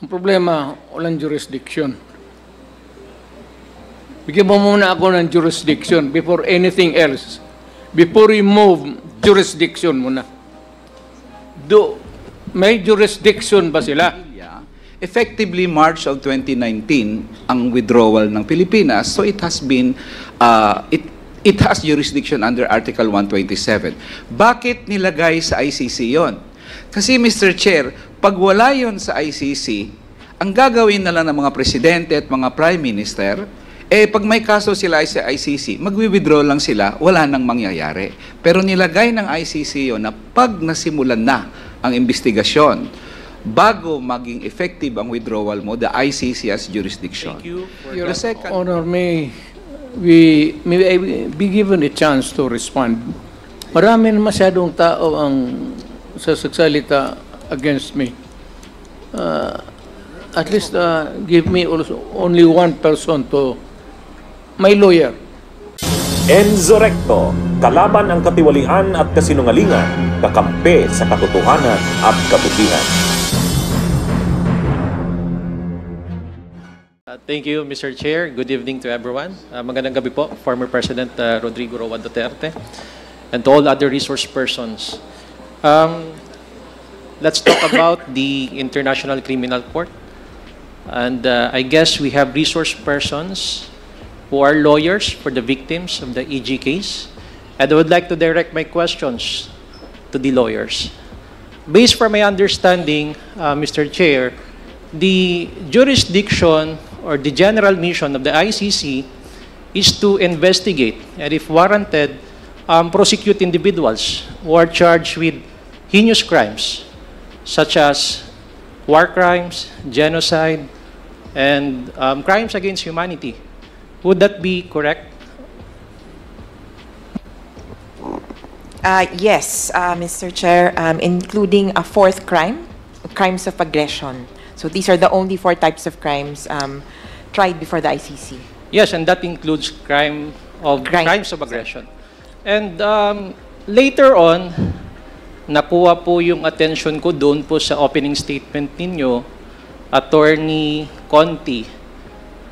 Ang problema, walang jurisdiction. Bigyan mo muna ako ng jurisdiction before anything else. Before you move, jurisdiction muna. May jurisdiction ba sila? Effectively, March of 2019, ang withdrawal ng Pilipinas, so it has been, it has jurisdiction under Article 127. Bakit nilagay sa ICC yon? Kasi, Mr. Chair, pag wala yon sa ICC, ang gagawin na lang ng mga presidente at mga prime minister, pag may kaso sila sa ICC, magwi-withdraw lang sila, wala nang mangyayari. Pero nilagay ng ICC yon na pag nasimulan na ang investigasyon, bago maging effective ang withdrawal mo, the ICC has jurisdiction. Thank you. Your Honor, may I be given a chance to respond? Marami na masyadong tao ang sasagsalita against me. At least give me also only one person to my lawyer. Enzo Recto, kalaban ang katiwalian at kasinungalingan, kakampi sa katotohanan at kabutihan. Thank you, Mr. Chair. Good evening to everyone. Magandang gabi po, former President Rodrigo Roa Duterte, and to all other resource persons. Let's talk about the International Criminal Court. And I guess we have resource persons who are lawyers for the victims of the EG case. And I would like to direct my questions to the lawyers. Based from my understanding, Mr. Chair, the jurisdiction or the general mission of the ICC is to investigate and, if warranted, prosecute individuals who are charged with heinous crimes such as war crimes, genocide, and crimes against humanity. Would that be correct? Yes, Mr. Chair, including a fourth crime, crimes of aggression. So these are the only 4 types of crimes tried before the ICC. Yes, and that includes crimes of aggression. And later on, nakuha po yung attention ko doon po sa opening statement ninyo, Attorney Conti,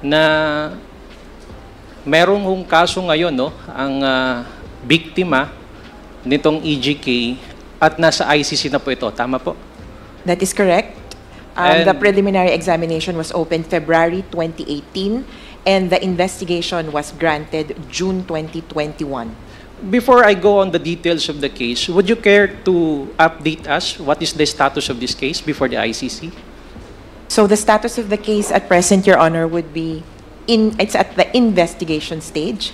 na merong hong kaso ngayon, no, ang biktima nitong EGK at nasa ICC na po ito. Tama po? That is correct. The preliminary examination was opened February 2018 and the investigation was granted June 2021. Before I go on the details of the case, would you care to update us what is the status of this case before the ICC? So the status of the case at present, Your Honor, would be it's at the investigation stage.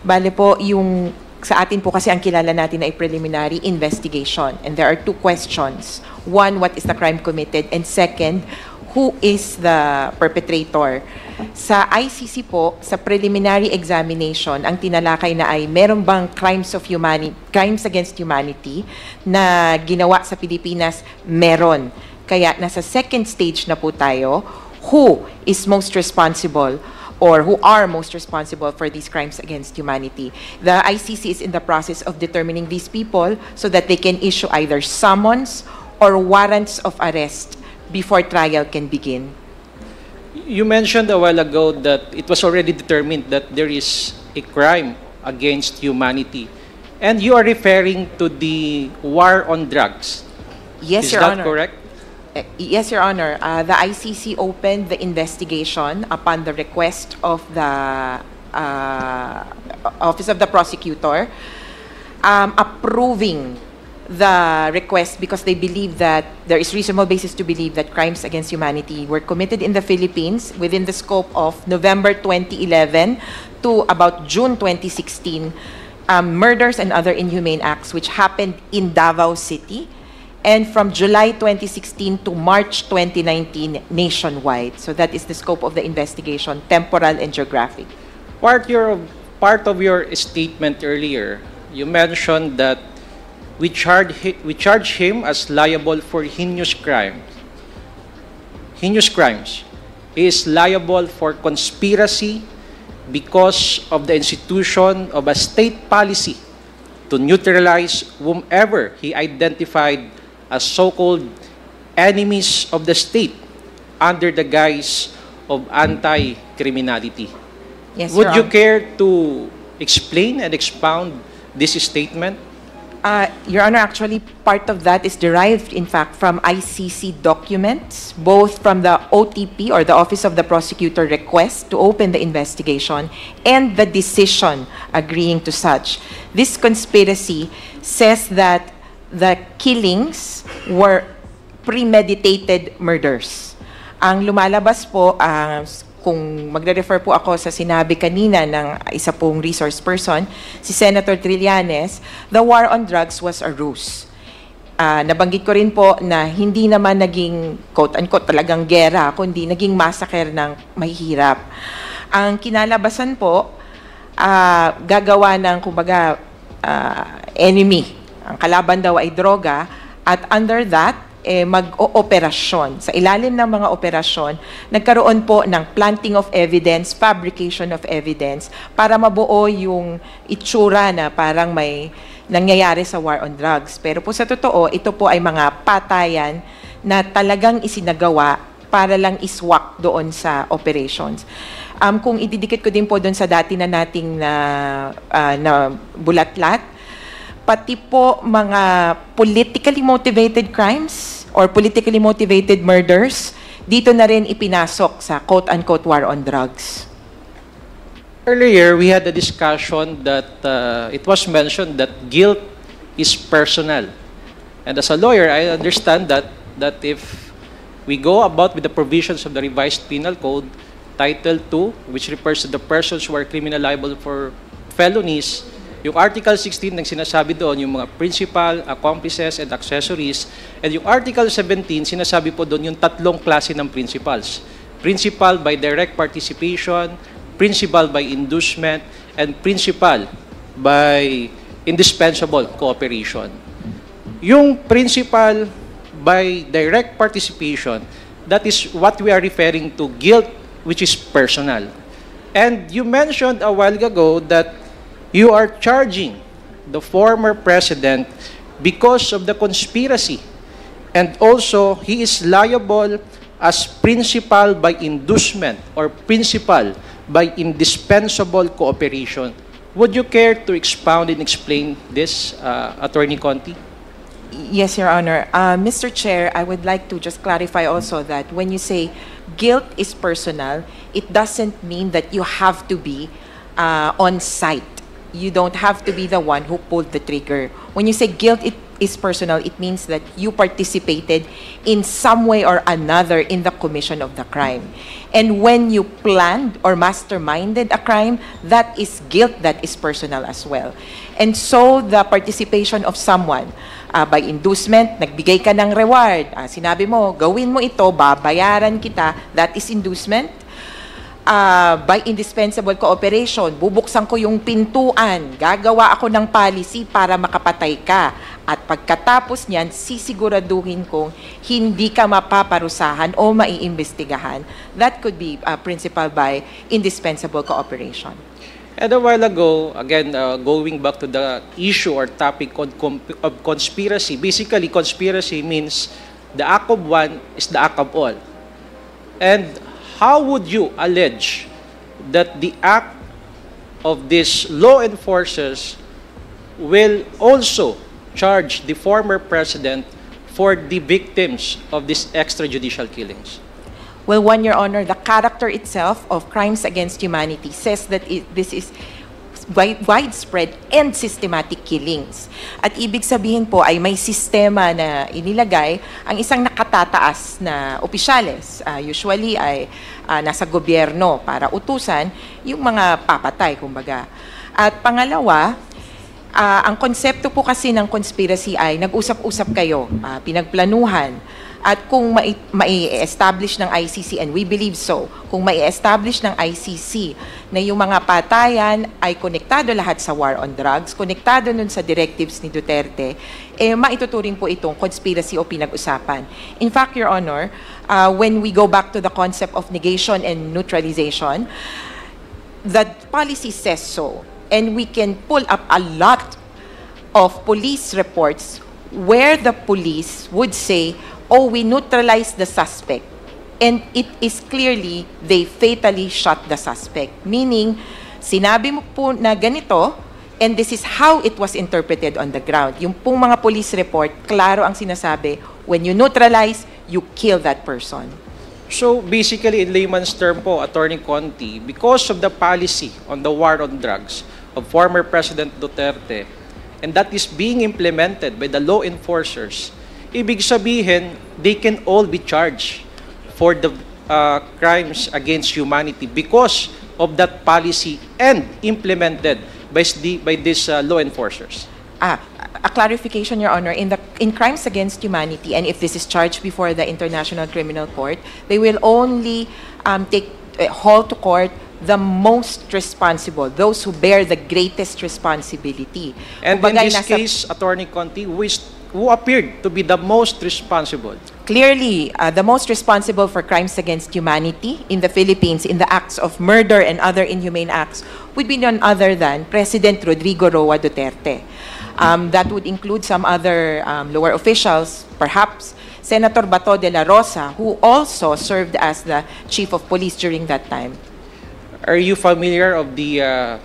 Bale po, yung sa atin po kasi ang kilala natin ay preliminary investigation. And there are 2 questions. One, what is the crime committed? And second, who is the perpetrator? Sa ICC po, sa preliminary examination, ang tinalakay na ay meron bang crimes against humanity na ginawa sa Pilipinas? Meron. Kaya nasa second stage na po tayo, who is most responsible or who are most responsible for these crimes against humanity. The ICC is in the process of determining these people so that they can issue either summons or warrants of arrest before trial can begin. You mentioned a while ago that it was already determined that there is a crime against humanity. And you are referring to the war on drugs. Yes, Your Honor. Is that correct? Yes, Your Honor. The ICC opened the investigation upon the request of the Office of the Prosecutor, approving the request because they believe that there is reasonable basis to believe that crimes against humanity were committed in the Philippines within the scope of November 2011 to about June 2016, murders and other inhumane acts which happened in Davao City, and from July 2016 to March 2019 nationwide. So that is the scope of the investigation, temporal and geographic. Part of your statement earlier, you mentioned that we charge him as liable for heinous crimes. Heinous crimes. He is liable for conspiracy because of the institution of a state policy to neutralize whomever he identified as so-called enemies of the state under the guise of anti-criminality. Yes, Would Your you care to explain and expound this statement? Your Honor, actually, part of that is derived, in fact, from ICC documents, both from the OTP, or the Office of the Prosecutor request to open the investigation, and the decision agreeing to such. This conspiracy says that the killings were premeditated murders. Ang lumalabas po, kung magre-refer po ako sa sinabi kanina ng isa pong resource person, si Senator Trillanes, the war on drugs was a ruse. Nabanggit ko rin po na hindi naman naging quote-unquote talagang gera, kundi naging massacre ng mahihirap. Ang kinalabasan po, gagawa ng kumbaga enemy. Ang kalaban daw ay droga, at under that, mag-ooperasyon. Sa ilalim ng mga operasyon, nagkaroon po ng planting of evidence, fabrication of evidence, para mabuo yung itsura na parang may nangyayari sa war on drugs. Pero po sa totoo, ito po ay mga patayan na talagang isinagawa para lang iswak doon sa operations. Kung ididikit ko din po doon sa dati na nating na bulatlat, pati po mga politically motivated crimes or politically motivated murders, dito na rin ipinasok sa quote-unquote war on drugs. Earlier, we had a discussion that it was mentioned that guilt is personal. And as a lawyer, I understand that if we go about with the provisions of the revised penal code, Title 2, which refers to the persons who are criminal liable for felonies, yung Article 16 nang sinasabi doon, yung mga principal, accomplices, and accessories. And yung Article 17, sinasabi po doon yung tatlong klase ng principals. Principal by direct participation, principal by inducement, and principal by indispensable cooperation. Yung principal by direct participation, that is what we are referring to guilt, which is personal. And you mentioned a while ago that you are charging the former president because of the conspiracy. And also, he is liable as principal by inducement or principal by indispensable cooperation. Would you care to expound and explain this, Attorney Conti? Yes, Your Honor. Mr. Chair, I would like to just clarify also that when you say guilt is personal, it doesn't mean that you have to be on site. You don't have to be the one who pulled the trigger. When you say guilt is personal, it means that you participated in some way or another in the commission of the crime. And when you planned or masterminded a crime, that is guilt that is personal as well. And so the participation of someone by inducement, nagbigay ka ng reward, sinabi mo, gawin mo ito, babayaran kita, that is inducement. By indispensable cooperation, bubuksan ko yung pintuan, gagawa ako ng policy para makapatay ka. At pagkatapos niyan, sisiguraduhin kong hindi ka mapaparusahan o maiimbestigahan. That could be principal by indispensable cooperation. And a while ago, again, going back to the issue or topic of conspiracy, basically conspiracy means the act of one is the act of all. And how would you allege that the act of these law enforcers will also charge the former president for the victims of these extrajudicial killings? Well, one, Your Honor, the character itself of crimes against humanity says that this is widespread and systematic killings. At ibig sabihin po ay may sistema na inilagay ang isang nakatataas na opisyales. Usually ay nasa gobyerno para utusan yung mga papatay, kumbaga. At pangalawa, ang konsepto po kasi ng conspiracy ay nag-usap-usap kayo, pinagplanuhan. At kung mai-establish ng ICC, and we believe so, kung mai-establish ng ICC na yung mga patayan ay konektado lahat sa war on drugs, konektado nun sa directives ni Duterte, maituturing po itong conspiracy o pinag-usapan. In fact, Your Honor, when we go back to the concept of negation and neutralization, the policy says so. And we can pull up a lot of police reports where the police would say, oh, we neutralized the suspect. And it is clearly, they fatally shot the suspect. Meaning, sinabi mo po na ganito, and this is how it was interpreted on the ground. Yung pong mga police report, klaro ang sinasabi, when you neutralize, you kill that person. So basically, in layman's term po, Attorney Conti, because of the policy on the war on drugs of former President Duterte, and that is being implemented by the law enforcers, ibig sabihin, they can all be charged for the crimes against humanity because of that policy and implemented by these law enforcers. A clarification, Your Honor, in crimes against humanity, and if this is charged before the International Criminal Court, they will only haul to court the most responsible, those who bear the greatest responsibility. And Kumbaga, in this case, Attorney Conti, who appeared to be the most responsible? Clearly, the most responsible for crimes against humanity in the Philippines, in the acts of murder and other inhumane acts, would be none other than President Rodrigo Roa Duterte. That would include some other lower officials, perhaps Senator Bato de la Rosa, who also served as the chief of police during that time. Are you familiar of the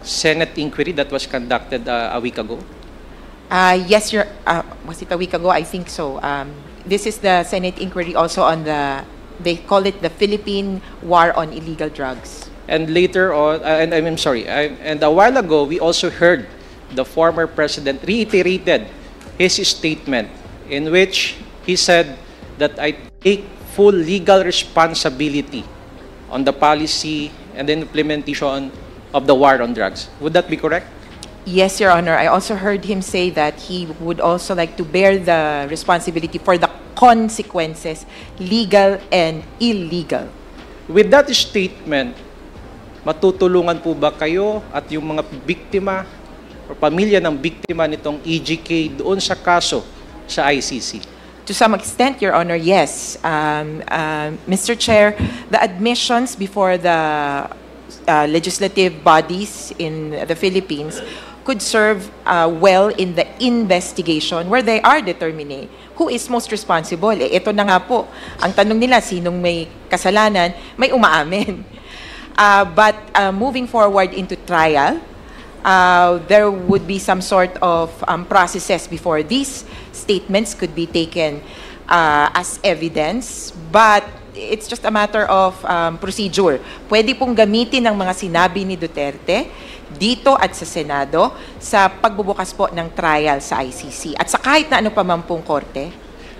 Senate inquiry that was conducted a week ago? Yes, was it a week ago? I think so. This is the Senate inquiry also on they call it the Philippine War on Illegal Drugs. And later on, and I'm sorry, and a while ago, we also heard the former president reiterated his statement in which he said that I take full legal responsibility on the policy and the implementation of the war on drugs. Would that be correct? Yes, Your Honor. I also heard him say that he would also like to bear the responsibility for the consequences, legal and illegal. With that statement, matutulungan po ba kayo at yung mga biktima o pamilya ng biktima nitong EGK doon sa kaso sa ICC? To some extent, Your Honor, yes. Mr. Chair, the admissions before the legislative bodies in the Philippines could serve well in the investigation where they are determining who is most responsible. Ito na nga po, ang tanong nila, sinong may kasalanan, may umaamin. But moving forward into trial, there would be some sort of processes before these statements could be taken as evidence, but it's just a matter of procedure. Pwede pong gamitin ng mga sinabi ni Duterte dito at sa Senado sa pagbubukas po ng trial sa ICC at sa kahit na ano pa man pong korte.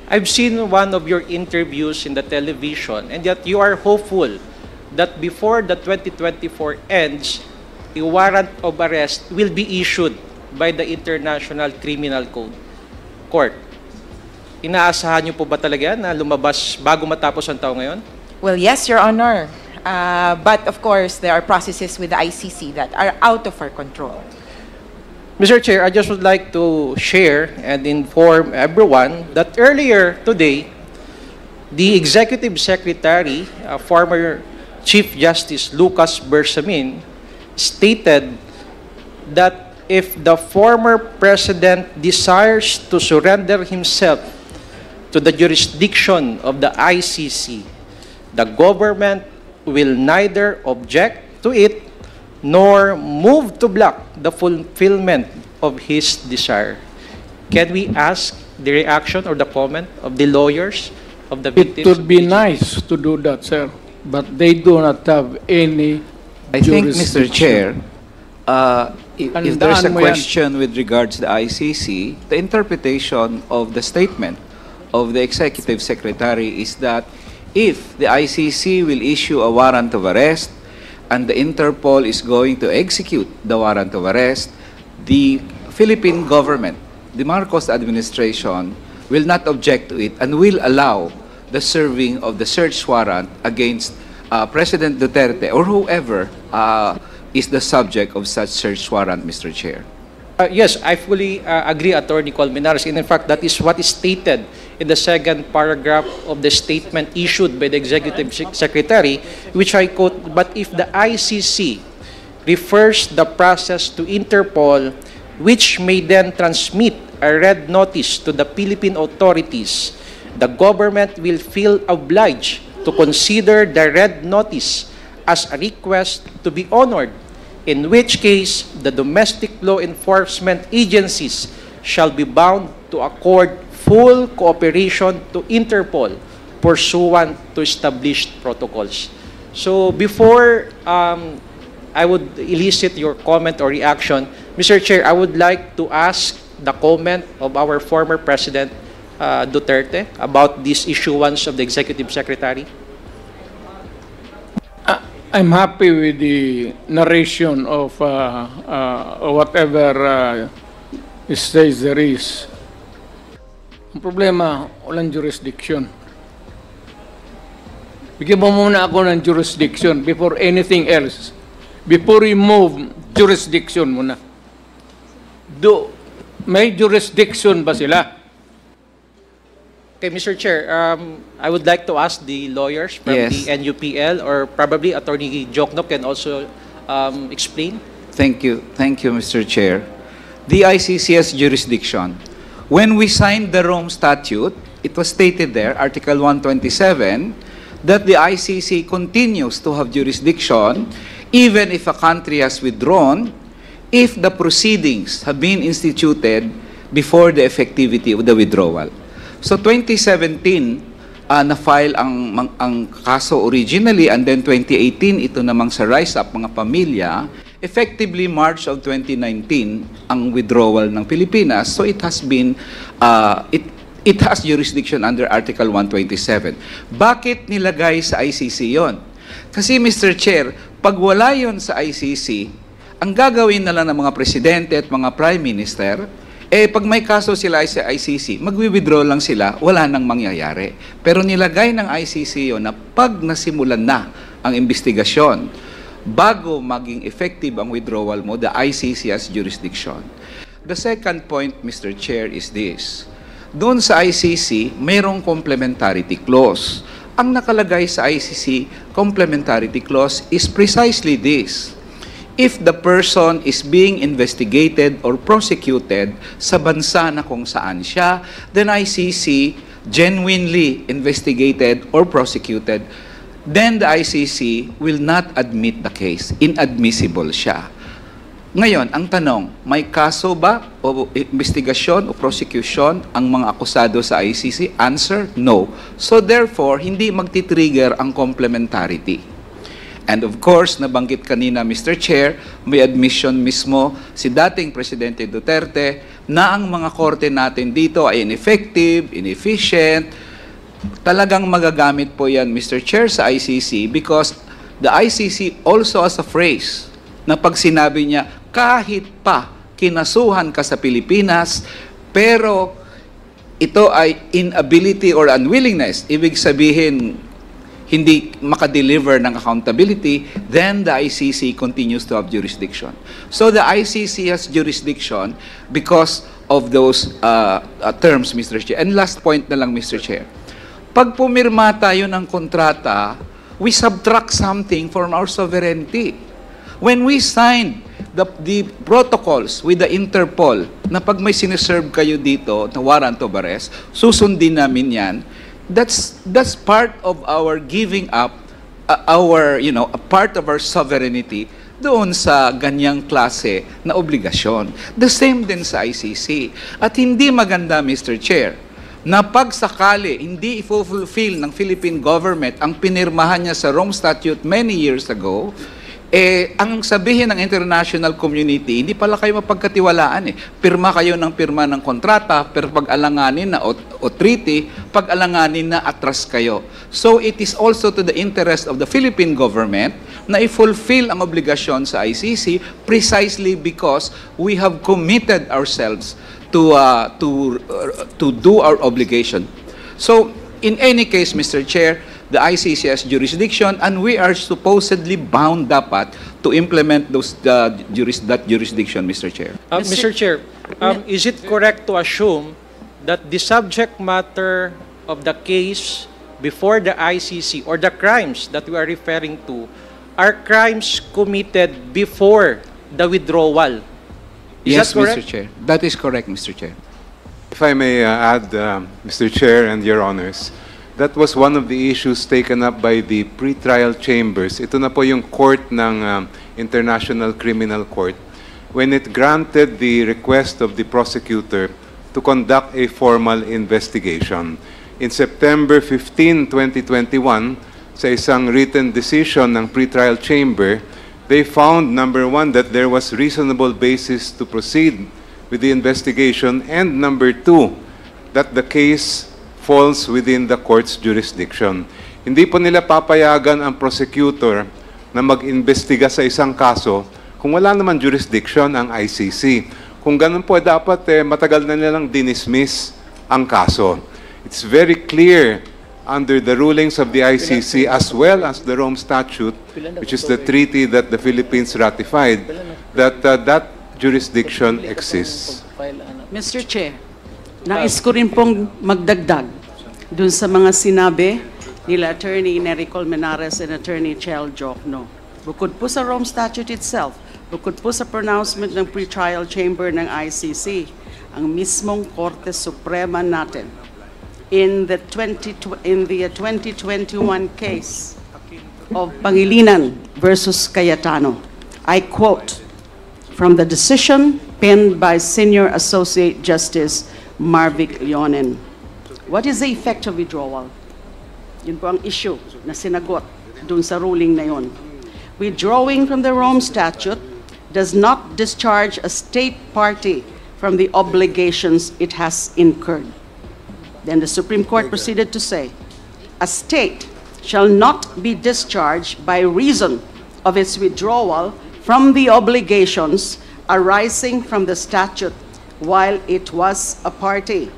I've seen one of your interviews in the television, and yet you are hopeful that before the 2024 ends, a warrant of arrest will be issued by the International Criminal Court. Inaasahan niyo po ba talaga na lumabas bago matapos ang taon ngayon? Well, yes, Your Honor. But of course, there are processes with the ICC that are out of our control. Mr. Chair, I just would like to share and inform everyone that earlier today, the Executive Secretary, former Chief Justice Lucas Bersamin, stated that if the former president desires to surrender himself to the jurisdiction of the ICC, the government will neither object to it nor move to block the fulfillment of his desire. Can we ask the reaction or the comment of the lawyers of the victims? It would be nice to do that, sir, but they do not have any I think, Mr. Chair, if there's a Tandaan mo yan. question with regards to the ICC, the interpretation of the statement of the Executive Secretary is that if the ICC will issue a warrant of arrest and the Interpol is going to execute the warrant of arrest, the Philippine government, the Marcos administration, will not object to it and will allow the serving of the search warrant against President Duterte or whoever is the subject of such search warrant, Mr. Chair. Yes, I fully agree, Attorney Colmenares. And in fact, that is what is stated in the second paragraph of the statement issued by the Executive Secretary, which I quote, but if the ICC refers the process to Interpol, which may then transmit a red notice to the Philippine authorities, the government will feel obliged to consider the red notice as a request to be honored, in which case the domestic law enforcement agencies shall be bound to accord full cooperation to Interpol pursuant to established protocols. So before I would elicit your comment or reaction, Mr. Chair, I would like to ask the comment of our former President Duterte about this issuance of the Executive Secretary. I'm happy with the narration of whatever says there is. Ang problema, walang jurisdiction. Bigyan mo muna ako ng jurisdiction before anything else. Before you move, jurisdiction muna. May jurisdiction ba sila? Okay, Mr. Chair, I would like to ask the lawyers from Yes. the NUPL, or probably Attorney Jokno can also explain. Thank you, Mr. Chair. The ICC has jurisdiction. When we signed the Rome Statute, it was stated there, Article 127, that the ICC continues to have jurisdiction even if a country has withdrawn, if the proceedings have been instituted before the effectivity of the withdrawal. So 2017, na-file ang kaso originally, and then 2018, ito namang sa Rise Up Mga Pamilya, effectively March of 2019, ang withdrawal ng Pilipinas. So it has been, it has jurisdiction under Article 127. Bakit nilagay sa ICC yon? Kasi Mr. Chair, pag wala yon sa ICC, ang gagawin na lang ng mga presidente at mga prime minister, pag may kaso sila sa ICC, magwi-withdraw lang sila, wala nang mangyayari. Pero nilagay ng ICC yun na pag nasimulan na ang investigasyon, bago maging effective ang withdrawal mo, the ICC has jurisdiction. The second point, Mr. Chair, is this. Doon sa ICC, mayroong complementarity clause. Ang nakalagay sa ICC complementarity clause is precisely this. If the person is being investigated or prosecuted sa bansa na kung saan siya, then ICC genuinely investigated or prosecuted, then the ICC will not admit the case. Inadmissible siya. Ngayon, ang tanong, may kaso ba o investigasyon o prosecution ang mga akusado sa ICC? Answer, no. So therefore, hindi magti-trigger ang complementarity. And of course, nabanggit kanina, Mr. Chair, may admission mismo si dating Presidente Duterte na ang mga korte natin dito ay ineffective, inefficient. Talagang magagamit po yan, Mr. Chair, sa ICC because the ICC also has a phrase na pag sinabi niya, kahit pa kinasuhan ka sa Pilipinas, pero ito ay inability or unwillingness, ibig sabihin, hindi makadeliver ng accountability, then the ICC continues to have jurisdiction. So the ICC has jurisdiction because of those terms, Mr. Chair. And last point na lang, Mr. Chair. Pag pumirma tayo ng kontrata, we subtract something from our sovereignty. When we signed the protocols with the Interpol, na pag may siniserve kayo dito na warrant of arrest, susundin namin yan. That's part of our giving up a part of our sovereignty doon sa ganyang klase na obligasyon. The same din sa ICC. At hindi maganda, Mr. Chair, na pag sakali hindi i-fulfill ng Philippine government ang pinirmahan niya sa Rome Statute many years ago, ang sabihin ng international community, hindi pala kayo mapagkatiwalaan . Pirma kayo ng pirma ng kontrata, pero pag-alanganin na o treaty, pag-alanganin na atras kayo. So it is also to the interest of the Philippine government na i-fulfill ang obligasyon sa ICC precisely because we have committed ourselves to do our obligation. So in any case, Mr. Chair, the ICC has jurisdiction, and we are supposedly bound dapat to implement that jurisdiction, Mr. Chair. Mr. Chair, is it correct to assume that the subject matter of the case before the ICC or the crimes that we are referring to are crimes committed before the withdrawal? Is Yes, that correct? Mr. Chair. That is correct, Mr. Chair. If I may add, Mr. Chair and Your Honors, That was one of the issues taken up by the pretrial chambers. Ito na po yung court ng International Criminal Court when it granted the request of the prosecutor to conduct a formal investigation. In September 15, 2021, sa isang written decision ng pretrial chamber, they found, number one, that there was reasonable basis to proceed with the investigation, and number two, that the case falls within the court's jurisdiction. Hindi po nila papayagan ang prosecutor na mag-imbestiga sa isang kaso kung wala naman jurisdiction ang ICC. Kung ganun po, dapat matagal na nilang dinismiss ang kaso. It's very clear under the rulings of the ICC as well as the Rome Statute, which is the treaty that the Philippines ratified, that that jurisdiction exists. Mr. Chair, nais ko rin pong magdagdag dun sa mga sinabi nila Attorney Nery Colmenares and Attorney Chel Jokno. Bukod po sa Rome Statute itself, bukod po sa pronouncement ng pretrial chamber ng ICC, ang mismong Korte Suprema natin, in the 2021 case of Pangilinan versus Cayetano, I quote from the decision penned by Senior Associate Justice Marvic Leonen. What is the effect of withdrawal? Yun po ang issue na sinagot dun sa ruling na yun. Withdrawing from the Rome Statute does not discharge a state party from the obligations it has incurred. Then the Supreme Court proceeded to say, a state shall not be discharged by reason of its withdrawal from the obligations arising from the statute while it was a party.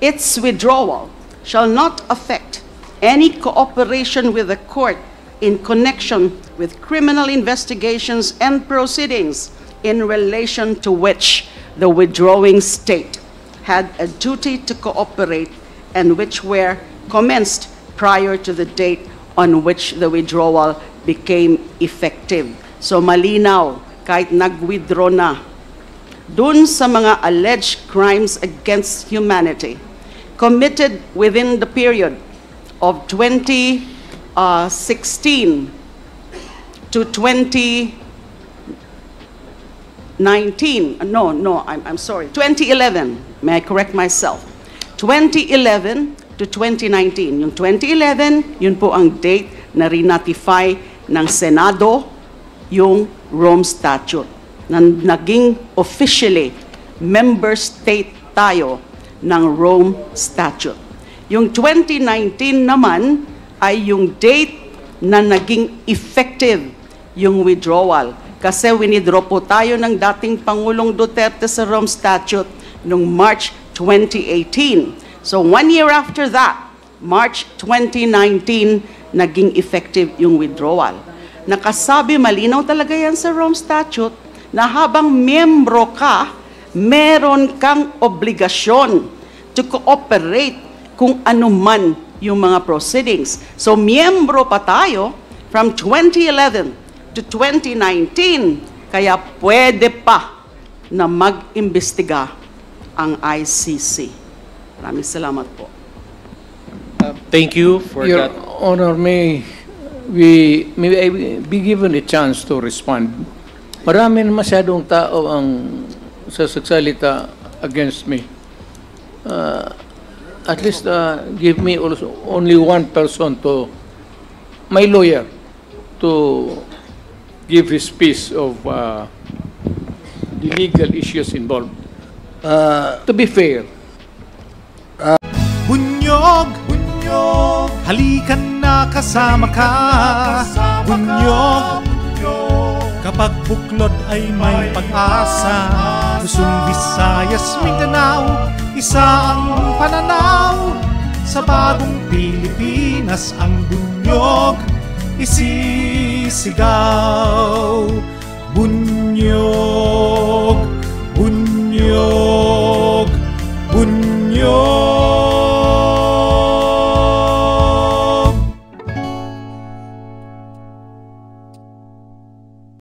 Its withdrawal shall not affect any cooperation with the court in connection with criminal investigations and proceedings in relation to which the withdrawing state had a duty to cooperate and which were commenced prior to the date on which the withdrawal became effective. So malinaw, kahit nag-withdraw na, dun sa mga alleged crimes against humanity committed within the period of 2016 to 2019, I'm sorry, 2011, may I correct myself, 2011 to 2019. Yung 2011, yun po ang date na rinatify ng Senado yung Rome Statute, na naging officially member state tayo ng Rome Statute. Yung 2019 naman ay yung date na naging effective yung withdrawal. Kasi winidraw po tayo ng dating Pangulong Duterte sa Rome Statute noong March 2018. So 1 year after that, March 2019, naging effective yung withdrawal. Nakasabi, malinaw talaga yan sa Rome Statute, na habang miyembro ka, meron kang obligasyon to cooperate kung ano man yung mga proceedings. So, miyembro pa tayo from 2011 to 2019, kaya pwede pa na mag-imbestiga ang ICC. Maraming salamat po. Thank you for Your that. Honor, may I be given a chance to respond? Marami na masyadong tao ang sasagsalita against me. At least give me also only one person to, my lawyer, to give his piece of the legal issues involved. To be fair. Bunyog, bunyog, halikan na kasama ka. Bunyog, kapag buklod ay may pag-asa. Luzon, Visayas, Mindanao, isa ang pananaw. Sa bagong Pilipinas ang bunyog isisigaw.